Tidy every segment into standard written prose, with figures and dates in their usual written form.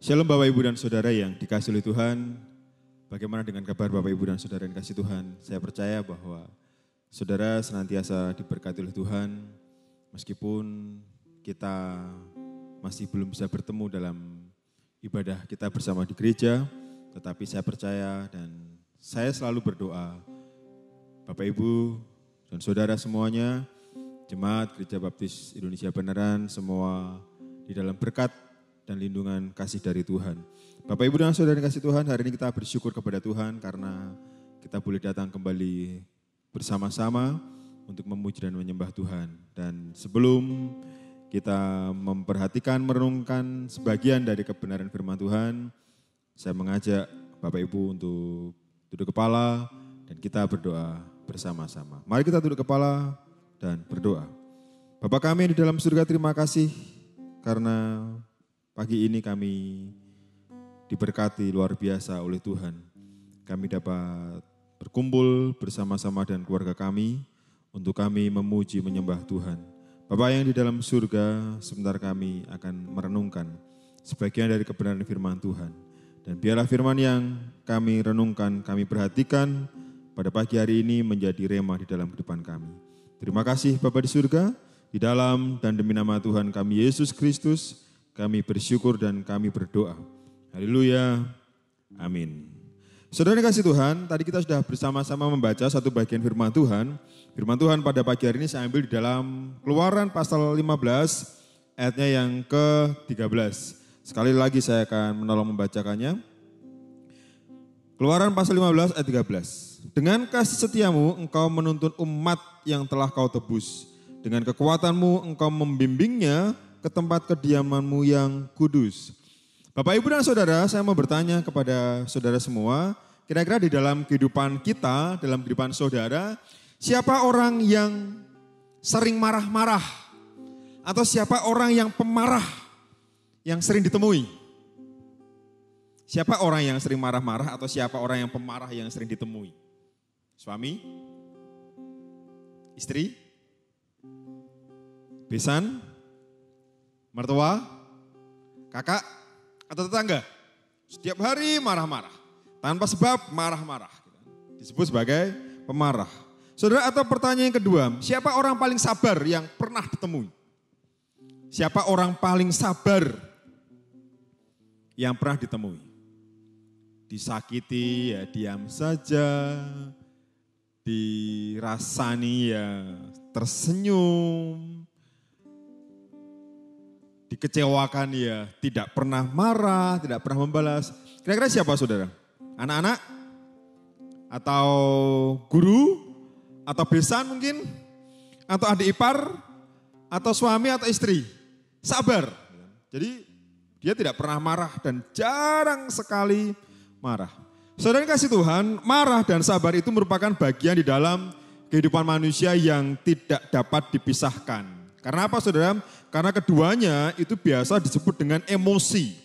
Shalom Bapak Ibu dan Saudara yang dikasihi oleh Tuhan. Bagaimana dengan kabar Bapak Ibu dan Saudara yang dikasihi Tuhan? Saya percaya bahwa Saudara senantiasa diberkati oleh Tuhan. Meskipun kita masih belum bisa bertemu dalam ibadah kita bersama di gereja. Tetapi saya percaya dan saya selalu berdoa. Bapak Ibu dan Saudara semuanya, Jemaat Gereja Baptis Indonesia Beneran, semua di dalam berkat dan lindungan kasih dari Tuhan. Bapak Ibu dan Saudara yang kasih Tuhan, hari ini kita bersyukur kepada Tuhan karena kita boleh datang kembali bersama-sama untuk memuji dan menyembah Tuhan. Dan sebelum kita memperhatikan, merenungkan sebagian dari kebenaran firman Tuhan, saya mengajak Bapak Ibu untuk duduk kepala dan kita berdoa bersama-sama. Mari kita duduk kepala dan berdoa. Bapa kami yang di dalam surga, terima kasih karena pagi ini kami diberkati luar biasa oleh Tuhan. Kami dapat berkumpul bersama-sama dengan keluarga kami untuk kami memuji menyembah Tuhan. Bapa yang di dalam surga, sebentar kami akan merenungkan sebagian dari kebenaran firman Tuhan. Dan biarlah firman yang kami renungkan, kami perhatikan pada pagi hari ini menjadi rema di dalam kehidupan kami. Terima kasih Bapa di surga, di dalam dan demi nama Tuhan kami Yesus Kristus, kami bersyukur dan kami berdoa. Haleluya, amin. Saudara yang kasih Tuhan, tadi kita sudah bersama-sama membaca satu bagian firman Tuhan. Firman Tuhan pada pagi hari ini saya ambil di dalam Keluaran pasal 15, ayatnya yang ke-13. Sekali lagi saya akan menolong membacakannya. Keluaran pasal 15 ayat 13. Dengan kasih setiamu engkau menuntun umat yang telah kau tebus. Dengan kekuatanmu engkau membimbingnya ke tempat kediamanmu yang kudus. Bapak, Ibu, dan Saudara, saya mau bertanya kepada saudara semua, kira-kira di dalam kehidupan kita, dalam kehidupan saudara, siapa orang yang sering marah-marah? Atau siapa orang yang pemarah yang sering ditemui? Siapa orang yang sering marah-marah atau siapa orang yang pemarah yang sering ditemui? Suami? Istri? Besan? Mertua? Kakak? Atau tetangga? Setiap hari marah-marah. Tanpa sebab marah-marah. Disebut sebagai pemarah. Saudara, atau pertanyaan yang kedua, siapa orang paling sabar yang pernah ditemui? Siapa orang paling sabar yang pernah ditemui? Disakiti ya diam saja, dirasani ya tersenyum, dikecewakan ya tidak pernah marah, tidak pernah membalas. Kira-kira siapa saudara? Anak-anak? Atau guru? Atau besan mungkin? Atau adik ipar? Atau suami atau istri? Sabar. Jadi dia tidak pernah marah dan jarang sekali marah. Saudara yang kasih Tuhan, marah dan sabar itu merupakan bagian di dalam kehidupan manusia yang tidak dapat dipisahkan. Karena apa saudara? Karena keduanya itu biasa disebut dengan emosi.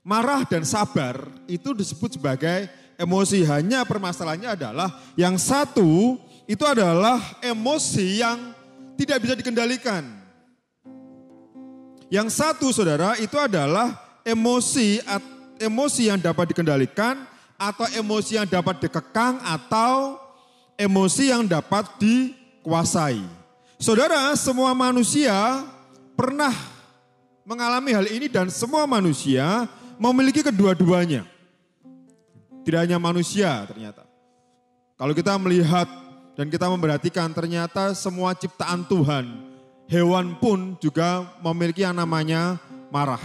Marah dan sabar itu disebut sebagai emosi. Hanya permasalahannya adalah yang satu itu adalah emosi yang tidak bisa dikendalikan. Yang satu saudara itu adalah emosi yang dapat dikendalikan atau emosi yang dapat dikekang atau emosi yang dapat dikuasai. Saudara, semua manusia pernah mengalami hal ini dan semua manusia memiliki kedua-duanya. Tidak hanya manusia ternyata. Kalau kita melihat dan kita memperhatikan ternyata semua ciptaan Tuhan, hewan pun juga memiliki yang namanya marah.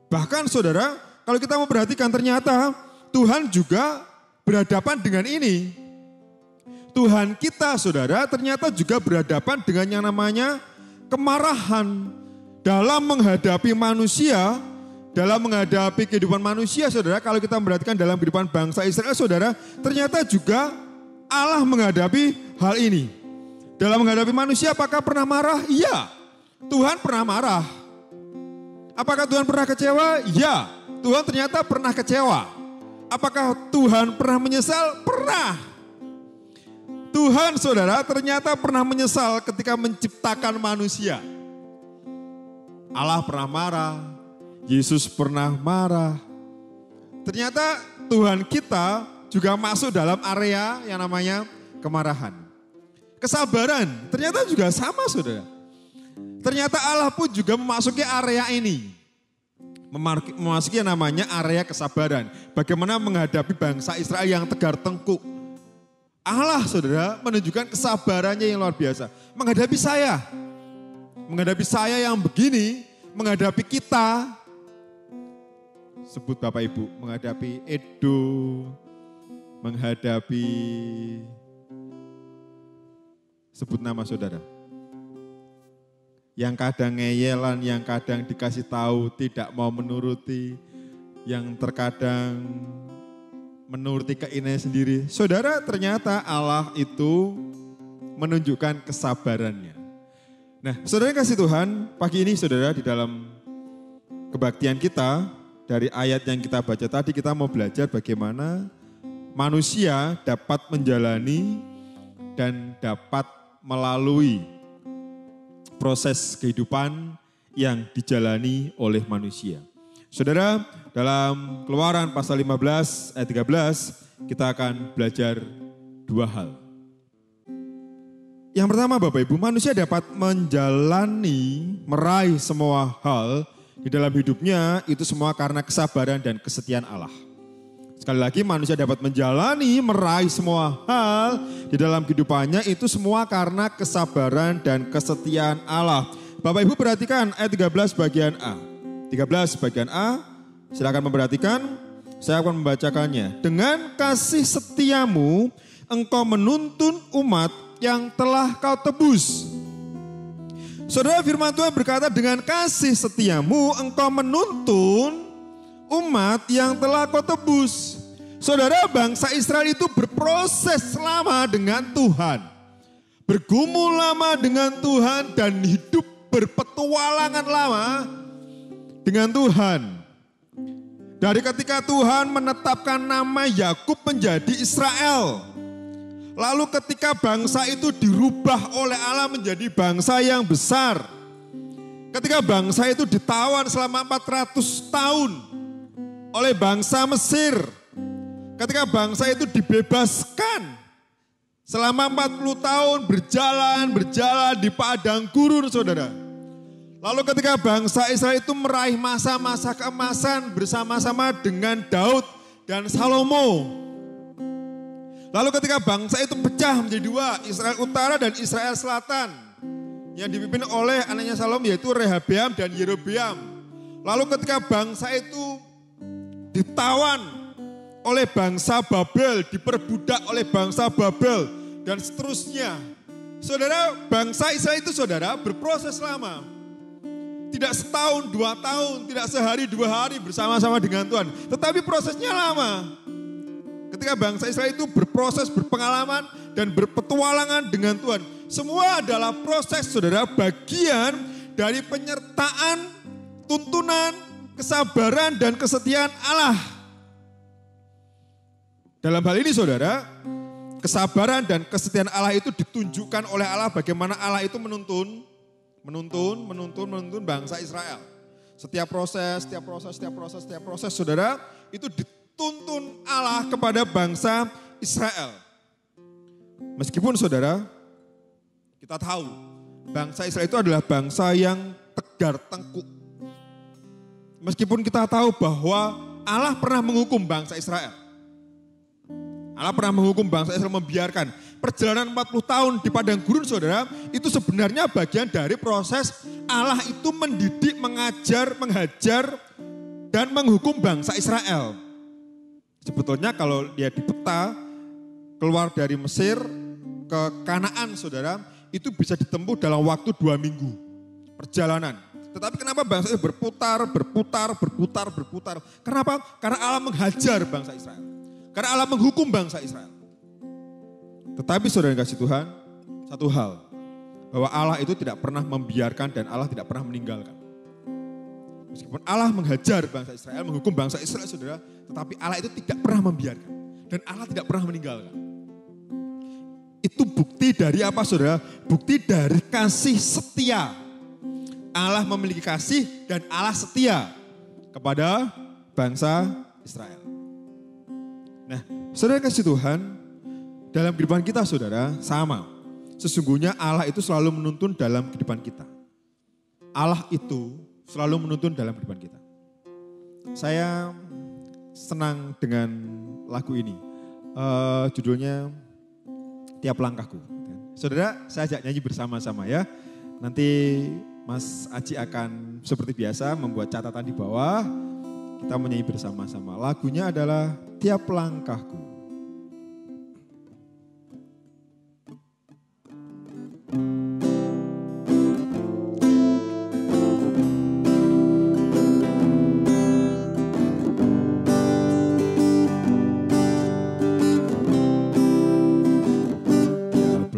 Bahkan saudara, kalau kita memperhatikan ternyata Tuhan juga berhadapan dengan ini. Tuhan kita saudara ternyata juga berhadapan dengan yang namanya kemarahan dalam menghadapi manusia, dalam menghadapi kehidupan manusia saudara. Kalau kita memperhatikan dalam kehidupan bangsa Israel saudara, ternyata juga Allah menghadapi hal ini. Dalam menghadapi manusia apakah pernah marah? Iya, Tuhan pernah marah. Apakah Tuhan pernah kecewa? Iya, Tuhan ternyata pernah kecewa. Apakah Tuhan pernah menyesal? Pernah. Tuhan saudara ternyata pernah menyesal ketika menciptakan manusia. Allah pernah marah, Yesus pernah marah. Ternyata Tuhan kita juga masuk dalam area yang namanya kemarahan. Kesabaran, ternyata juga sama saudara. Ternyata Allah pun juga memasuki area ini. Memasuki yang namanya area kesabaran. Bagaimana menghadapi bangsa Israel yang tegar tengkuk. Allah saudara menunjukkan kesabarannya yang luar biasa. Menghadapi saya yang begini, menghadapi kita. Sebut Bapak Ibu, menghadapi Edo, menghadapi, sebut nama saudara. Yang kadang ngeyelan, yang kadang dikasih tahu tidak mau menuruti, yang terkadang menuruti keinginannya sendiri. Saudara, ternyata Allah itu menunjukkan kesabarannya. Nah, saudara kasih Tuhan, pagi ini saudara di dalam kebaktian kita, dari ayat yang kita baca tadi kita mau belajar bagaimana manusia dapat menjalani dan dapat melalui proses kehidupan yang dijalani oleh manusia. Saudara, dalam Keluaran pasal 15 ayat 13 kita akan belajar dua hal. Yang pertama Bapak Ibu, manusia dapat menjalani, meraih semua hal di dalam hidupnya itu semua karena kesabaran dan kesetiaan Allah. Sekali lagi manusia dapat menjalani, meraih semua hal di dalam kehidupannya itu semua karena kesabaran dan kesetiaan Allah. Bapak Ibu perhatikan ayat 13 bagian A. 13 bagian A, silakan memperhatikan, saya akan membacakannya. Dengan kasih setiamu engkau menuntun umat yang telah kau tebus. Saudara, firman Tuhan berkata dengan kasih setiamu engkau menuntun umat yang telah kau tebus. Saudara, bangsa Israel itu berproses lama dengan Tuhan. Bergumul lama dengan Tuhan dan hidup berpetualangan lama dengan Tuhan. Dari ketika Tuhan menetapkan nama Yakub menjadi Israel. Lalu ketika bangsa itu dirubah oleh Allah menjadi bangsa yang besar. Ketika bangsa itu ditawan selama 400 tahun oleh bangsa Mesir. Ketika bangsa itu dibebaskan selama 40 tahun berjalan di padang gurun saudara. Lalu ketika bangsa Israel itu meraih masa-masa keemasan bersama-sama dengan Daud dan Salomo. Lalu ketika bangsa itu pecah menjadi dua, Israel Utara dan Israel Selatan. Yang dipimpin oleh anaknya Salomo yaitu Rehabeam dan Yerobeam. Lalu ketika bangsa itu ditawan oleh bangsa Babel, diperbudak oleh bangsa Babel dan seterusnya. Saudara, bangsa Israel itu saudara berproses lama. Tidak setahun, 2 tahun, tidak sehari, 2 hari bersama-sama dengan Tuhan. Tetapi prosesnya lama. Ketika bangsa Israel itu berproses, berpengalaman, dan berpetualangan dengan Tuhan. Semua adalah proses, saudara, bagian dari penyertaan, tuntunan, kesabaran, dan kesetiaan Allah. Dalam hal ini, saudara, kesabaran dan kesetiaan Allah itu ditunjukkan oleh Allah bagaimana Allah itu menuntun bangsa Israel. Setiap proses, saudara, itu dituntun Allah kepada bangsa Israel. Meskipun saudara, kita tahu bangsa Israel itu adalah bangsa yang tegar tengkuk. Meskipun kita tahu bahwa Allah pernah menghukum bangsa Israel. Allah pernah menghukum bangsa Israel membiarkan perjalanan 40 tahun di padang gurun saudara, itu sebenarnya bagian dari proses Allah itu mendidik, mengajar, menghajar, dan menghukum bangsa Israel. Sebetulnya kalau dia di peta, keluar dari Mesir ke Kanaan saudara, itu bisa ditempuh dalam waktu 2 minggu perjalanan. Tetapi kenapa bangsa itu berputar. Kenapa? Karena Allah menghajar bangsa Israel. Karena Allah menghukum bangsa Israel. Tetapi saudara yang kasih Tuhan, satu hal, bahwa Allah itu tidak pernah membiarkan dan Allah tidak pernah meninggalkan. Meskipun Allah menghajar bangsa Israel, menghukum bangsa Israel saudara, tetapi Allah itu tidak pernah membiarkan. Dan Allah tidak pernah meninggalkan. Itu bukti dari apa saudara? Bukti dari kasih setia. Allah memiliki kasih dan Allah setia. kepada bangsa Israel. Nah, saudara kasih Tuhan, dalam kehidupan kita saudara sama. Sesungguhnya Allah itu selalu menuntun dalam kehidupan kita. Allah itu selalu menuntun dalam kehidupan kita. Saya senang dengan lagu ini. Judulnya Tiap Langkahku. Saudara, saya ajak nyanyi bersama-sama ya. Nanti Mas Aji akan seperti biasa membuat catatan di bawah. Kita menyanyi bersama-sama. Lagunya adalah Tiap Langkahku.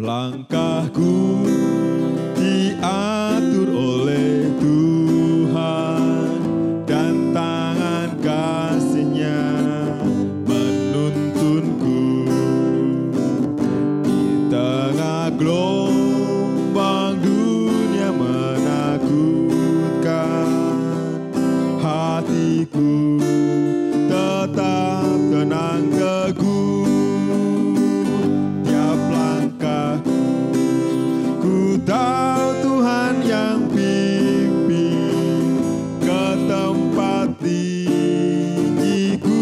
Langkahku diatur oleh Tuhan dan tangan kasih-Nya menuntunku di tengah gelombang dunia menakutkan. Hatiku tetap tenang teguh. Tahu Tuhan yang pimpin ke tempat tinggiku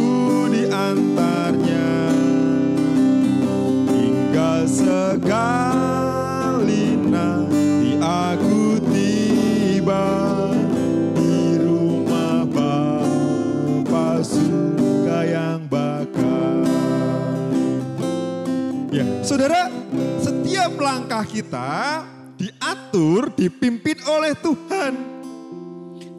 diantarnya, hingga sekali nanti aku tiba di rumah Bapa surga yang bakal. Ya, saudara, setiap langkah kita diatur, dipimpin oleh Tuhan.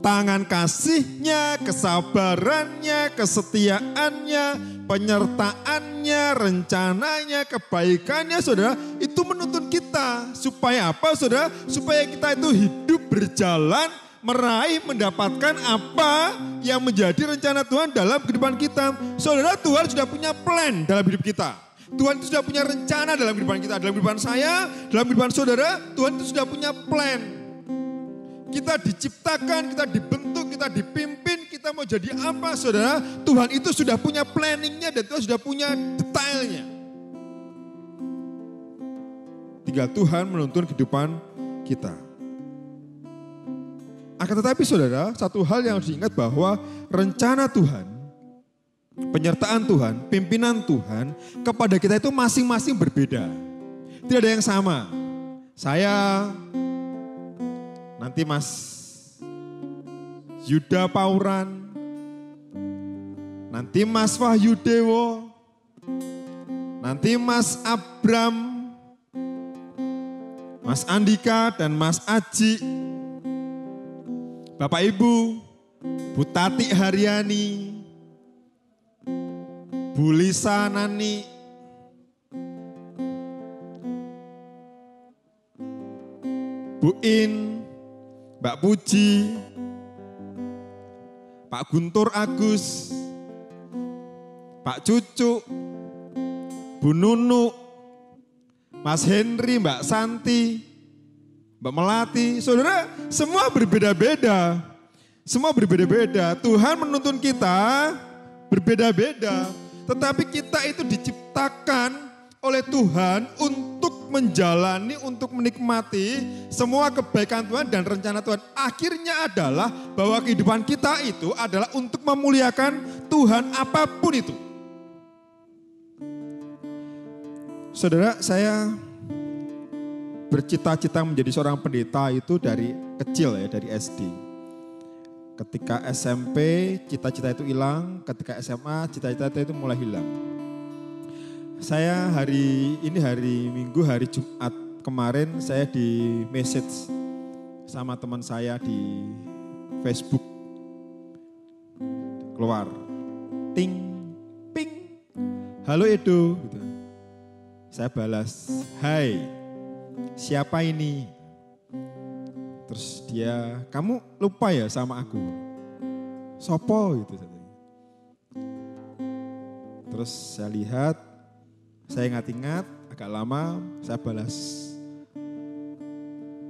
Tangan kasih-Nya, kesabarannya, kesetiaannya, penyertaannya, rencananya, kebaikannya, saudara, itu menuntun kita. Supaya apa, saudara? Supaya kita itu hidup berjalan, meraih, mendapatkan apa yang menjadi rencana Tuhan dalam kehidupan kita. Saudara, Tuhan sudah punya plan dalam hidup kita. Tuhan itu sudah punya rencana dalam kehidupan kita, dalam kehidupan saya, dalam kehidupan saudara. Tuhan itu sudah punya plan. Kita diciptakan, kita dibentuk, kita dipimpin, kita mau jadi apa saudara. Tuhan itu sudah punya planningnya dan Tuhan sudah punya detailnya. Tinggal Tuhan menuntun kehidupan kita. Akan tetapi saudara, satu hal yang harus diingat bahwa rencana Tuhan, penyertaan Tuhan, pimpinan Tuhan kepada kita itu masing-masing berbeda. Tidak ada yang sama. Saya, nanti Mas Yuda Pauran, nanti Mas Wahyu Dewo, nanti Mas Abram, Mas Andika dan Mas Aji, Bapak Ibu, Bu Tati Haryani, Bu Lisa Nani, Bu In, Mbak Puji, Pak Guntur Agus, Pak Cucu, Bu Nunu, Mas Henry, Mbak Santi, Mbak Melati. Saudara, semua berbeda-beda. Semua berbeda-beda. Tuhan menuntun kita berbeda-beda. Tetapi kita itu diciptakan oleh Tuhan untuk menjalani, untuk menikmati semua kebaikan Tuhan dan rencana Tuhan. Akhirnya adalah bahwa kehidupan kita itu adalah untuk memuliakan Tuhan apapun itu. Saudara, saya bercita-cita menjadi seorang pendeta itu dari kecil ya, dari SD. Ketika SMP cita-cita itu hilang, ketika SMA cita-cita itu mulai hilang. Saya hari Minggu, hari Jumat kemarin saya di message sama teman saya di Facebook. Keluar, ting, ping, halo Edo. Gitu. Saya balas, hai, siapa ini? Terus dia, kamu lupa ya sama aku? Sopo gitu. Terus saya lihat, saya ingat-ingat, agak lama saya balas.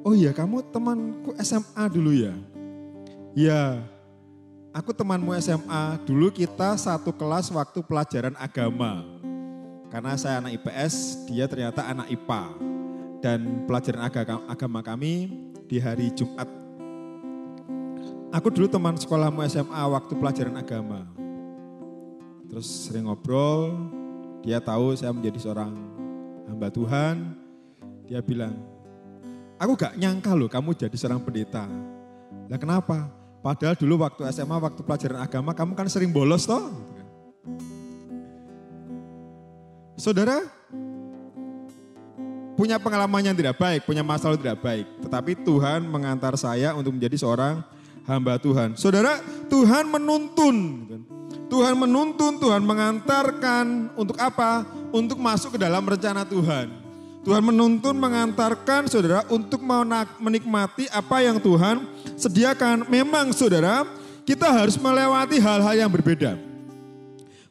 Oh iya, kamu temanku SMA dulu ya? Ya, aku temanmu SMA, dulu kita satu kelas waktu pelajaran agama. Karena saya anak IPS, dia ternyata anak IPA. Dan pelajaran agama kami di hari Jumat. Aku dulu teman sekolahmu SMA waktu pelajaran agama. Terus sering ngobrol, dia tahu saya menjadi seorang hamba Tuhan. Dia bilang, aku gak nyangka loh kamu jadi seorang pendeta. Lah kenapa? Padahal dulu waktu SMA, waktu pelajaran agama kamu kan sering bolos toh. Saudara, punya pengalaman yang tidak baik, punya masalah tidak baik. Tetapi Tuhan mengantar saya untuk menjadi seorang hamba Tuhan. Saudara, Tuhan menuntun. Tuhan menuntun, Tuhan mengantarkan untuk apa? Untuk masuk ke dalam rencana Tuhan. Tuhan menuntun, mengantarkan saudara untuk menikmati apa yang Tuhan sediakan. Memang saudara, kita harus melewati hal-hal yang berbeda.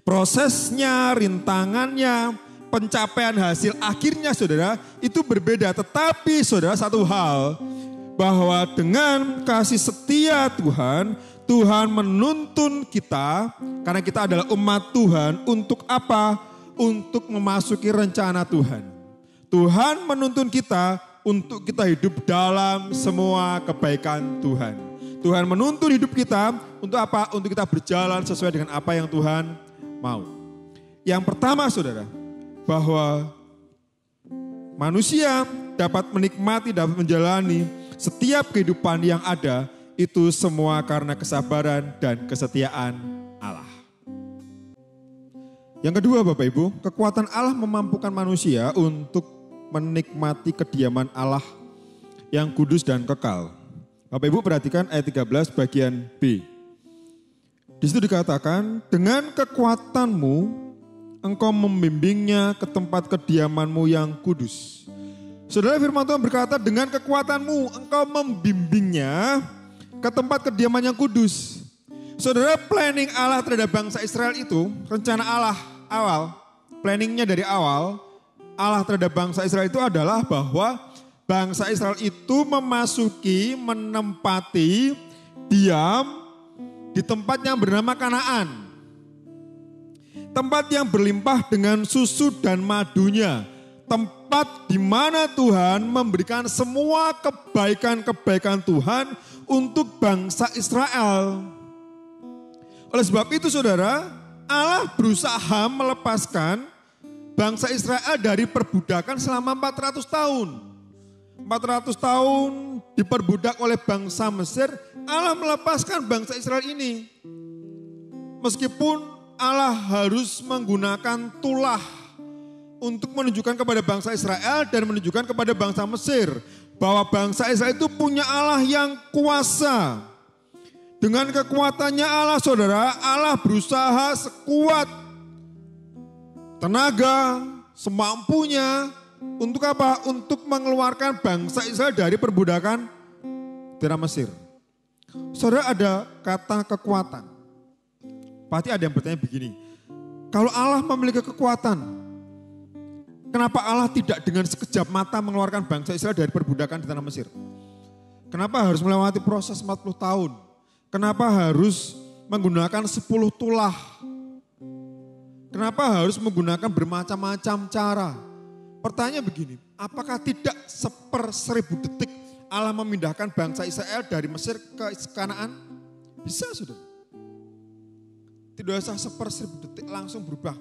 Prosesnya, rintangannya, pencapaian hasil akhirnya saudara itu berbeda. Tetapi saudara satu hal, bahwa dengan kasih setia Tuhan, Tuhan menuntun kita, karena kita adalah umat Tuhan, untuk apa? Untuk memasuki rencana Tuhan. Tuhan menuntun kita untuk kita hidup dalam semua kebaikan Tuhan. Tuhan menuntun hidup kita untuk apa? Untuk kita berjalan sesuai dengan apa yang Tuhan mau. Yang pertama saudara, bahwa manusia dapat menikmati, dapat menjalani setiap kehidupan yang ada, itu semua karena kesabaran dan kesetiaan Allah. Yang kedua Bapak Ibu, kekuatan Allah memampukan manusia untuk menikmati kediaman Allah yang kudus dan kekal. Bapak Ibu perhatikan ayat 13 bagian B. Di situ dikatakan, dengan kekuatanmu engkau membimbingnya ke tempat kediamanmu yang kudus. Saudara, firman Tuhan berkata, dengan kekuatanmu engkau membimbingnya ke tempat kediaman yang kudus. Saudara, planning Allah terhadap bangsa Israel itu, rencana Allah awal, planningnya dari awal, Allah terhadap bangsa Israel itu adalah bahwa bangsa Israel itu memasuki, menempati, diam di tempat yang bernama Kanaan. Tempat yang berlimpah dengan susu dan madunya. Tempat di mana Tuhan memberikan semua kebaikan-kebaikan Tuhan untuk bangsa Israel. Oleh sebab itu saudara, Allah berusaha melepaskan bangsa Israel dari perbudakan selama 400 tahun. 400 tahun diperbudak oleh bangsa Mesir, Allah melepaskan bangsa Israel ini. Meskipun Allah harus menggunakan tulah untuk menunjukkan kepada bangsa Israel dan menunjukkan kepada bangsa Mesir bahwa bangsa Israel itu punya Allah yang kuasa. Dengan kekuatannya Allah saudara, Allah berusaha sekuat tenaga, semampunya, untuk apa? Untuk mengeluarkan bangsa Israel dari perbudakan tanah Mesir. Saudara, ada kata kekuatan. Pasti ada yang bertanya begini, kalau Allah memiliki kekuatan, kenapa Allah tidak dengan sekejap mata mengeluarkan bangsa Israel dari perbudakan di tanah Mesir? Kenapa harus melewati proses 40 tahun? Kenapa harus menggunakan 10 tulah? Kenapa harus menggunakan bermacam-macam cara? Pertanyaan begini, apakah tidak 1/1000 detik Allah memindahkan bangsa Israel dari Mesir ke Kanaan? Bisa sudah. Tidak usah 1/1000 detik langsung berubah.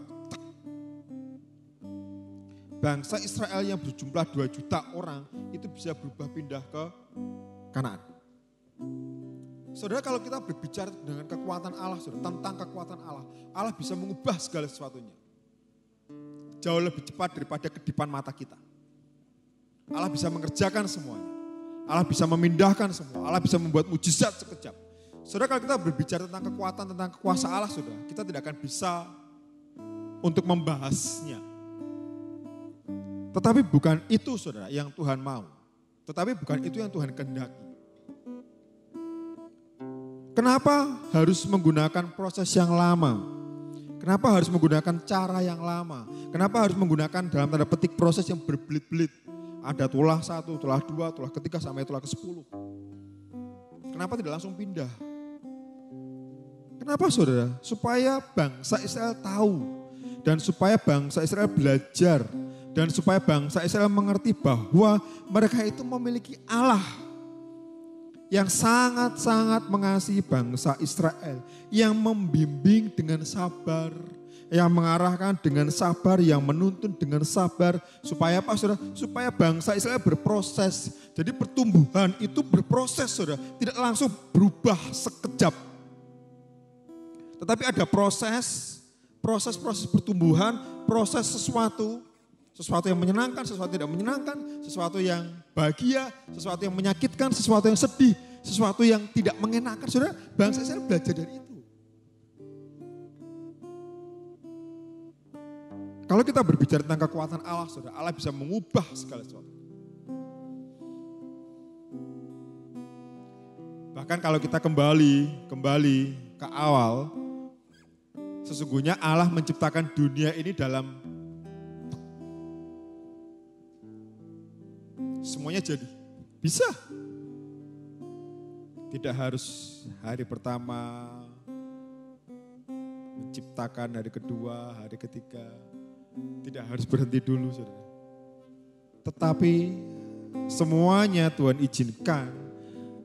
Bangsa Israel yang berjumlah 2 juta orang itu bisa berubah pindah ke Kanaan. Saudara, kalau kita berbicara dengan kekuatan Allah, saudara, tentang kekuatan Allah, Allah bisa mengubah segala sesuatunya. Jauh lebih cepat daripada kedipan mata kita. Allah bisa mengerjakan semuanya. Allah bisa memindahkan semua. Allah bisa membuat mujizat sekejap. Saudara, kalau kita berbicara tentang kekuatan, tentang kuasa Allah, saudara, kita tidak akan bisa untuk membahasnya. Tetapi bukan itu saudara yang Tuhan mau. Tetapi bukan itu yang Tuhan kehendaki. Kenapa harus menggunakan proses yang lama? Kenapa harus menggunakan cara yang lama? Kenapa harus menggunakan dalam tanda petik proses yang berbelit-belit? Ada tulah 1, tulah 2, tulah ketiga sampai tulah ke-10. Kenapa tidak langsung pindah? Kenapa saudara? Supaya bangsa Israel tahu. Dan supaya bangsa Israel belajar. Dan supaya bangsa Israel mengerti bahwa mereka itu memiliki Allah yang sangat-sangat mengasihi bangsa Israel. Yang membimbing dengan sabar. Yang mengarahkan dengan sabar, yang menuntun dengan sabar. Supaya apa saudara? Supaya bangsa Israel berproses. Jadi pertumbuhan itu berproses saudara. Tidak langsung berubah sekejap. Tetapi ada proses pertumbuhan, proses sesuatu yang menyenangkan, sesuatu yang tidak menyenangkan, sesuatu yang bahagia, sesuatu yang menyakitkan, sesuatu yang sedih, sesuatu yang tidak mengenakan. Saudara, bangsa Israel belajar dari itu. Kalau kita berbicara tentang kekuatan Allah, saudara, Allah bisa mengubah segala sesuatu. Bahkan kalau kita kembali ke awal, sesungguhnya Allah menciptakan dunia ini dalam semuanya jadi. Bisa. Tidak harus hari pertama menciptakan, hari kedua, hari ketiga. Tidak harus berhenti dulu, saudara. Tetapi semuanya Tuhan izinkan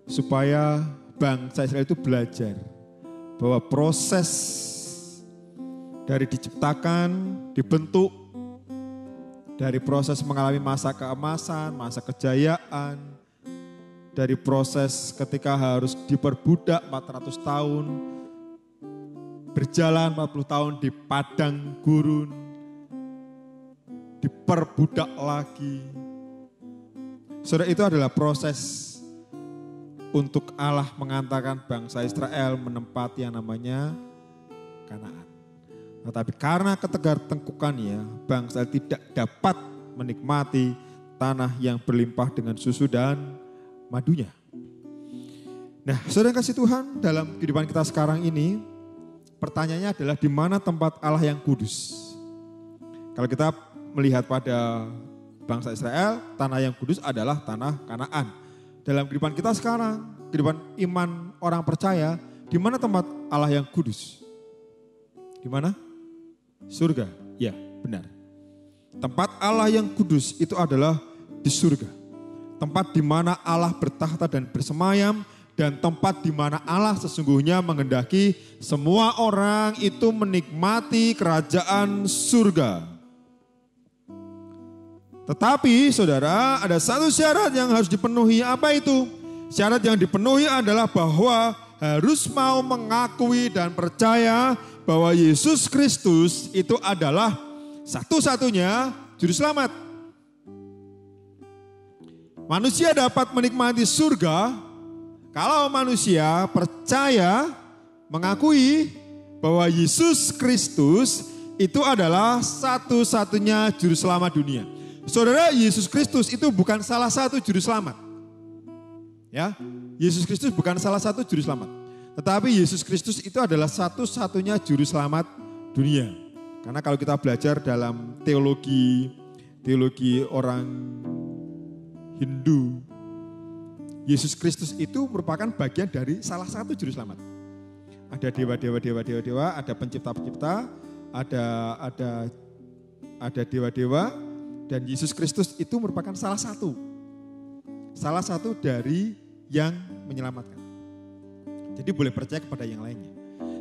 supaya bangsa Israel itu belajar bahwa proses dari diciptakan, dibentuk, dari proses mengalami masa keemasan, masa kejayaan, dari proses ketika harus diperbudak 400 tahun, berjalan 40 tahun di padang gurun, diperbudak lagi. Saudara, itu adalah proses untuk Allah mengantarkan bangsa Israel menempati yang namanya Kanaan. Tetapi karena ketegar-tengkukannya, bangsa tidak dapat menikmati tanah yang berlimpah dengan susu dan madunya. Nah, saudara kasih Tuhan, dalam kehidupan kita sekarang ini, pertanyaannya adalah di mana tempat Allah yang kudus? Kalau kita melihat pada bangsa Israel, tanah yang kudus adalah tanah Kanaan. Dalam kehidupan kita sekarang, kehidupan iman orang percaya, di mana tempat Allah yang kudus? Di mana? Surga. Ya, benar. Tempat Allah yang kudus itu adalah di surga. Tempat di mana Allah bertahta dan bersemayam, dan tempat di mana Allah sesungguhnya menghendaki semua orang itu menikmati kerajaan surga. Tetapi saudara, ada satu syarat yang harus dipenuhi. Apa itu? Syarat yang dipenuhi adalah bahwa harus mau mengakui dan percaya bahwa Yesus Kristus itu adalah satu-satunya juru selamat. Manusia dapat menikmati surga kalau manusia percaya, mengakui bahwa Yesus Kristus itu adalah satu-satunya juru selamat dunia. Saudara, Yesus Kristus itu bukan salah satu juru selamat. Ya, Yesus Kristus bukan salah satu juru selamat. Tetapi Yesus Kristus itu adalah satu-satunya juru selamat dunia. Karena kalau kita belajar dalam teologi orang Hindu, Yesus Kristus itu merupakan bagian dari salah satu juru selamat. Ada dewa-dewa, ada pencipta-pencipta, ada dewa-dewa, dan Yesus Kristus itu merupakan salah satu dari yang menyelamatkan. Jadi boleh percaya kepada yang lainnya.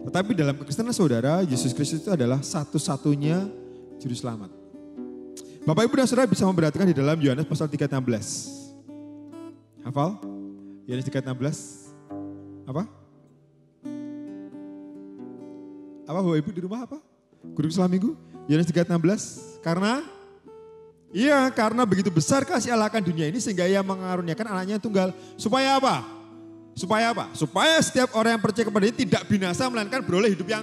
Tetapi dalam kekristenan saudara, Yesus Kristus itu adalah satu-satunya juru selamat. Bapak Ibu dan Saudara bisa memperhatikan di dalam Yohanes pasal 3:16. Hafal? Yohanes 3:16. Apa? Apa Bapak Ibu di rumah apa? Guru Islam Minggu? Yohanes 3:16. Karena begitu besar kasih Allah akan dunia ini sehingga Ia mengaruniakan anaknya yang tunggal. Supaya apa? Supaya setiap orang yang percaya kepada Dia tidak binasa melainkan beroleh hidup yang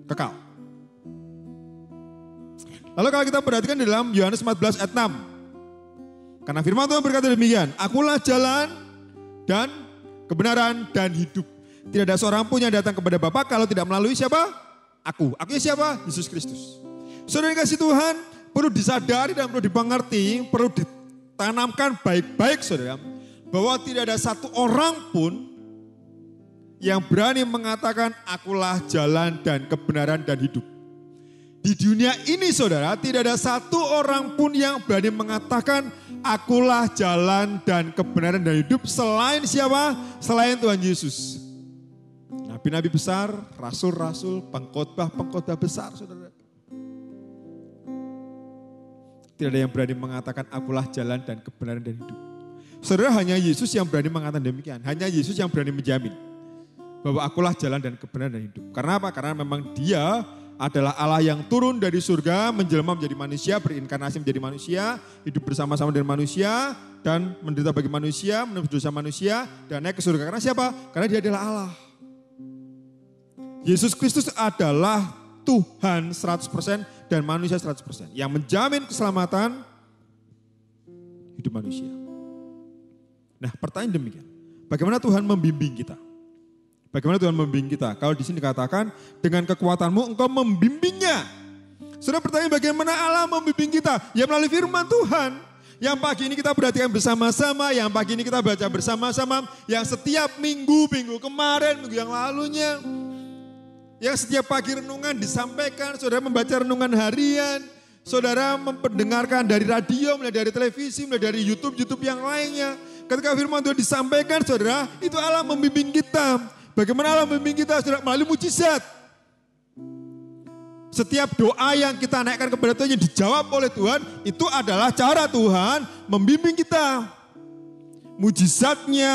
kekal. Lalu kalau kita perhatikan di dalam Yohanes 14 ayat 6. Karena firman Tuhan berkata demikian, Akulah jalan dan kebenaran dan hidup. Tidak ada seorang pun yang datang kepada Bapa kalau tidak melalui siapa? Aku. Akunya siapa? Yesus Kristus. Saudara yang kasih Tuhan, perlu disadari dan perlu dimengerti, perlu ditanamkan baik-baik saudara. Bahwa tidak ada satu orang pun yang berani mengatakan akulah jalan dan kebenaran dan hidup. Di dunia ini saudara, tidak ada satu orang pun yang berani mengatakan akulah jalan dan kebenaran dan hidup selain siapa? Selain Tuhan Yesus. Nabi-nabi besar, rasul-rasul, pengkhotbah besar saudara. Tidak ada yang berani mengatakan akulah jalan dan kebenaran dan hidup. Saudara, hanya Yesus yang berani mengatakan demikian. Hanya Yesus yang berani menjamin bahwa akulah jalan dan kebenaran dan hidup. Karena apa? Karena memang dia adalah Allah yang turun dari surga, menjelma menjadi manusia, berinkarnasi menjadi manusia, hidup bersama-sama dengan manusia, dan menderita bagi manusia, menebus dosa manusia, dan naik ke surga. Karena siapa? Karena dia adalah Allah. Yesus Kristus adalah Tuhan 100% dan manusia 100%. Yang menjamin keselamatan hidup manusia. Nah, pertanyaan demikian. Bagaimana Tuhan membimbing kita? Bagaimana Tuhan membimbing kita? Kalau di sini dikatakan dengan kekuatanmu engkau membimbingnya. Saudara, pertanyaan bagaimana Allah membimbing kita? Ya melalui firman Tuhan. Yang pagi ini kita perhatikan bersama-sama, yang pagi ini kita baca bersama-sama, yang setiap minggu kemarin, minggu yang lalunya, yang setiap pagi renungan disampaikan, saudara membaca renungan harian, saudara mendengarkan dari radio, mulai dari televisi, mulai dari YouTube yang lainnya. Ketika firman Tuhan disampaikan, saudara, itu Allah membimbing kita. Bagaimana Allah membimbing kita, saudara? Melalui mujizat. Setiap doa yang kita naikkan kepada Tuhan yang dijawab oleh Tuhan, itu adalah cara Tuhan membimbing kita. Mujizatnya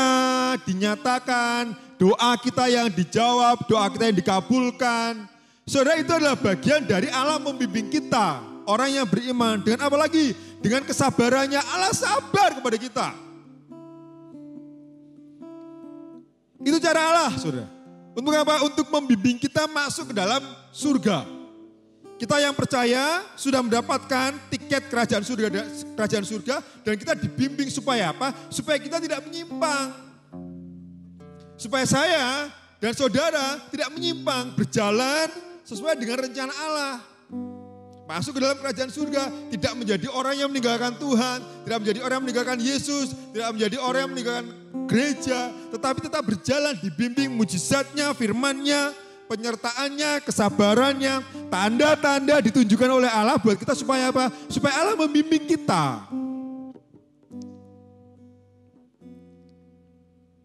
dinyatakan, doa kita yang dijawab, doa kita yang dikabulkan. Saudara, itu adalah bagian dari Allah membimbing kita. Orang yang beriman, dengan apa lagi? Dengan kesabarannya, Allah sabar kepada kita. Itu cara Allah, saudara. Untuk apa? Untuk membimbing kita masuk ke dalam surga. Kita yang percaya sudah mendapatkan tiket kerajaan surga dan kita dibimbing supaya apa? Supaya kita tidak menyimpang. Supaya saya dan saudara tidak menyimpang, berjalan sesuai dengan rencana Allah. Masuk ke dalam kerajaan surga, tidak menjadi orang yang meninggalkan Tuhan, tidak menjadi orang yang meninggalkan Yesus, tidak menjadi orang yang meninggalkan gereja, tetapi tetap berjalan dibimbing mujizatnya, firman-Nya, penyertaannya, kesabarannya, tanda-tanda ditunjukkan oleh Allah buat kita supaya apa? Supaya Allah membimbing kita.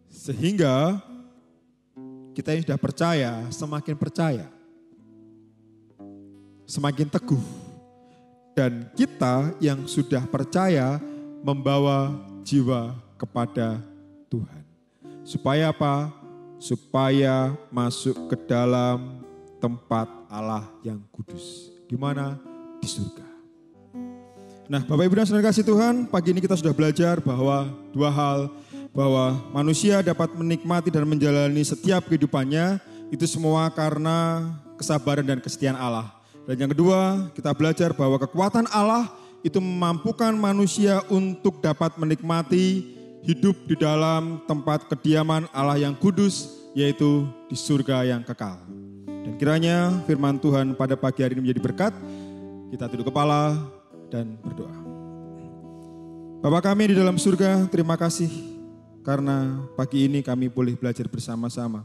Sehingga kita yang sudah percaya, semakin percaya. Semakin teguh. Dan kita yang sudah percaya membawa jiwa kepada Tuhan. Supaya apa? Supaya masuk ke dalam tempat Allah yang kudus. Di mana? Di surga. Nah, Bapak Ibu dan Saudara kasih Tuhan, pagi ini kita sudah belajar bahwa dua hal. Bahwa manusia dapat menikmati dan menjalani setiap kehidupannya, itu semua karena kesabaran dan kesetiaan Allah. Dan yang kedua, kita belajar bahwa kekuatan Allah itu memampukan manusia untuk dapat menikmati hidup di dalam tempat kediaman Allah yang kudus, yaitu di surga yang kekal. Dan kiranya firman Tuhan pada pagi hari ini menjadi berkat. Kita tunduk kepala dan berdoa. Bapa kami di dalam surga, terima kasih karena pagi ini kami boleh belajar bersama-sama.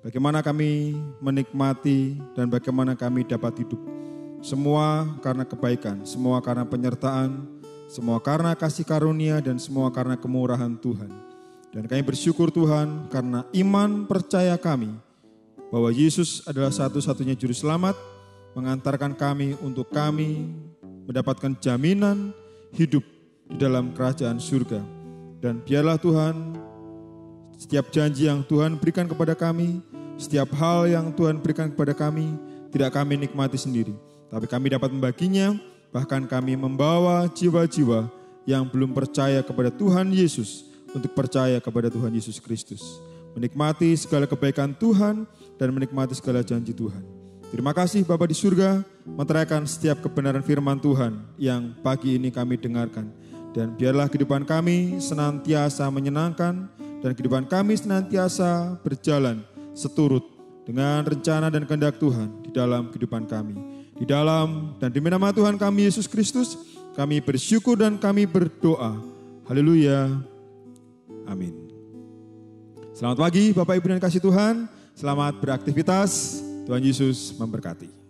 Bagaimana kami menikmati dan bagaimana kami dapat hidup. Semua karena kebaikan, semua karena penyertaan, semua karena kasih karunia dan semua karena kemurahan Tuhan. Dan kami bersyukur Tuhan karena iman percaya kami bahwa Yesus adalah satu-satunya juru selamat, mengantarkan kami untuk kami mendapatkan jaminan hidup di dalam kerajaan surga. Dan biarlah Tuhan, setiap janji yang Tuhan berikan kepada kami, setiap hal yang Tuhan berikan kepada kami, tidak kami nikmati sendiri. Tapi kami dapat membaginya, bahkan kami membawa jiwa-jiwa yang belum percaya kepada Tuhan Yesus untuk percaya kepada Tuhan Yesus Kristus. Menikmati segala kebaikan Tuhan dan menikmati segala janji Tuhan. Terima kasih Bapa di surga, meteraikan setiap kebenaran firman Tuhan yang pagi ini kami dengarkan. Dan biarlah kehidupan kami senantiasa menyenangkan dan kehidupan kami senantiasa berjalan seturut dengan rencana dan kehendak Tuhan di dalam kehidupan kami. Di dalam dan demi nama Tuhan kami Yesus Kristus, kami bersyukur dan kami berdoa. Haleluya. Amin. Selamat pagi Bapak Ibu dan kasih Tuhan, selamat beraktivitas, Tuhan Yesus memberkati.